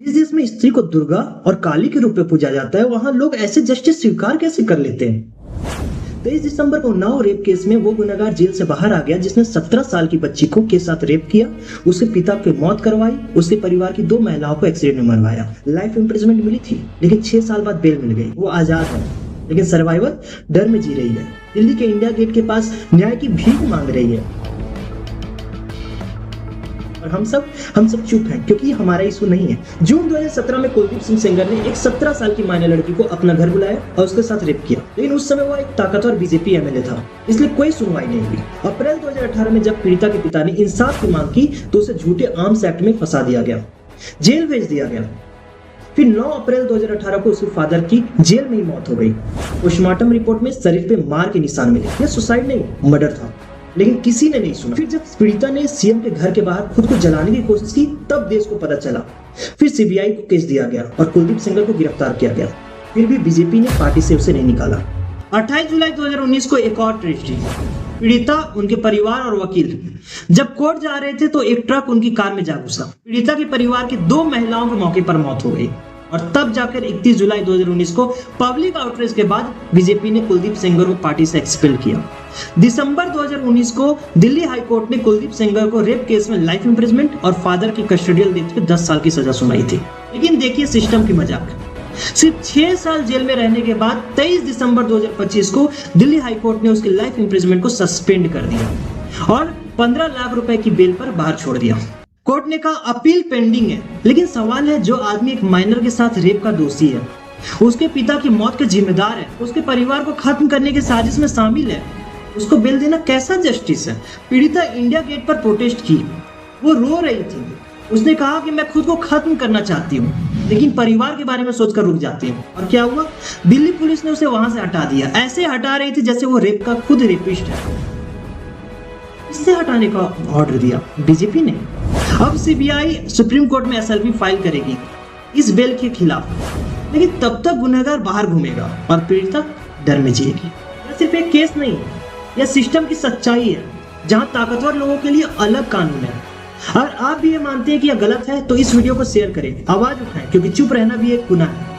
जिस देश में स्त्री को दुर्गा और काली के रूप में पूजा जाता है, वहां लोग ऐसे जस्टिस स्वीकार कैसे कर लेते हैं। 23 दिसंबर को उन्नाव रेप केस में वो गुनहगार जेल से बाहर आ गया जिसने 17 साल की बच्ची को के साथ रेप किया, उसके पिता की मौत करवाई, उसके परिवार की 2 महिलाओं को एक्सीडेंट में मरवाया। लाइफ इम्प्रिजमेंट मिली थी, लेकिन 6 साल बाद बेल मिल गई। वो आजाद है, लेकिन सर्वाइवर डर में जी रही है। दिल्ली के इंडिया गेट के पास न्याय की भीख मांग रही है और हम सब चुप हैं क्योंकि हमारा इशू नहीं है। जून 2017 में कुलदीप सिंह सेंगर ने एक 17 साल की माइनर लड़की को अपना घर बुलाया और उसके साथ रेप किया, लेकिन उस समय वो एक ताकतवर बीजेपी एमएलए था, इसलिए कोई सुनवाई नहीं हुई। अप्रैल 2018 में जब पीड़िता के पिता ने इंसाफ की मांग की तो उसे झूठे आर्म्स एक्ट में फंसा दिया गया, जेल भेज दिया गया। फिर 9 अप्रैल 2018 को उसके फादर की जेल में ही मौत हो गई। पोस्टमार्टम रिपोर्ट में शरीर पे मार के निशान मिले। यह सुसाइड नहीं, मर्डर था, लेकिन किसी ने नहीं सुना। फिर जब पीड़िता ने सीएम के घर के बाहर खुद को जलाने की कोशिश की तब देश को पता चला। फिर सीबीआई को केस दिया गया और कुलदीप सेंगर को गिरफ्तार किया गया। फिर भी बीजेपी ने पार्टी से उसे नहीं निकाला। 28 जुलाई 2019 को एक और ट्रेजेडी। पीड़िता, उनके परिवार और वकील जब कोर्ट जा रहे थे तो एक ट्रक उनकी कार में जा घुसा। पीड़िता के परिवार की 2 महिलाओं के मौके पर मौत हो गई और तब जाकर 31 जुलाई 2019 को पब्लिक आउटरीच के बाद बीजेपी ने कुलदीप सेंगर को पार्टी से एक्सपेल किया। दिसंबर 2019 को दिल्ली हाई कोर्ट ने कुलदीप सेंगर को रेप केस में लाइफ इम्प्रिजमेंट और फादर की कस्टोडियल डेथ पे 10 साल की सजा सुनाई थी। लेकिन देखिए सिस्टम की मजाक, सिर्फ 6 साल जेल में रहने के बाद 23 दिसंबर 2025 को दिल्ली हाई कोर्ट ने उसके लाइफ इम्प्रिजमेंट को सस्पेंड कर दिया और 15 लाख रुपए की बेल पर बाहर छोड़ दिया। कोर्ट ने कहा अपील पेंडिंग है, लेकिन सवाल है जो आदमी एक माइनर के साथ रेप का दोषी है, उसके पिता की मौत के जिम्मेदार है, उसके परिवार को खत्म करने की साजिश में शामिल है, उसको बेल देना कैसा जस्टिस है। पीड़िता इंडिया गेट पर प्रोटेस्ट की, वो रो रही थी, उसने कहा कि मैं खुद को खत्म करना चाहती हूँ, लेकिन परिवार के बारे में सोचकर रुक जाती हूँ। और क्या हुआ, दिल्ली पुलिस ने उसे वहां से हटा दिया। ऐसे हटा रही थी जैसे वो रेप का खुद रेपिस्ट है। इससे हटाने का ऑर्डर दिया बीजेपी ने। अब सीबीआई सुप्रीम कोर्ट में एसएलपी फाइल करेगी इस बेल के खिलाफ, लेकिन तब तक गुनहगार बाहर घूमेगा और पीड़िता डर में जिएगी। यह सिर्फ एक केस नहीं, यह सिस्टम की सच्चाई है जहां ताकतवर लोगों के लिए अलग कानून है। अगर आप भी ये मानते हैं कि यह गलत है तो इस वीडियो को शेयर करें, आवाज उठाएं, क्योंकि चुप रहना भी एक गुनाह है।